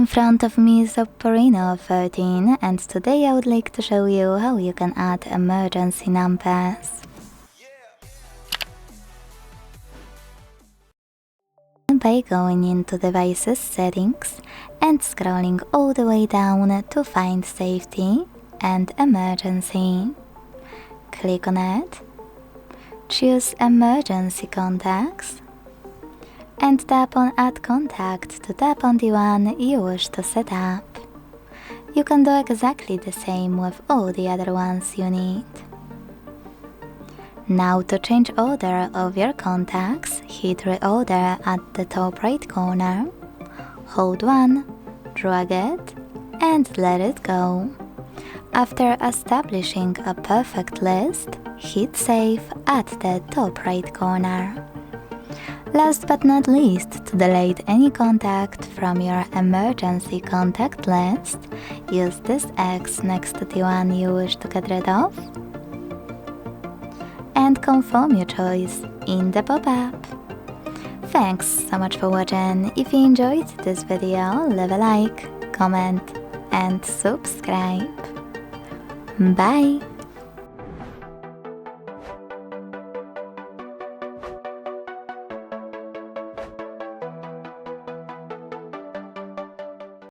front of me is OPPO Reno 13 and today I would like to show you how you can add emergency numbers. By going into Devices Settings and scrolling all the way down to find Safety and Emergency. Click on it, choose Emergency Contacts and tap on Add Contact to tap on the one you wish to set up. You can do exactly the same with all the other ones you need. Now to change order of your contacts, hit Reorder at the top right corner, hold one, drag it and let it go. After establishing a perfect list, hit Save at the top right corner. Last but not least, to delete any contact from your emergency contact list, use this X next to the one you wish to get rid of and confirm your choice in the pop-up. Thanks so much for watching. If you enjoyed this video, leave a like, comment and subscribe. Bye!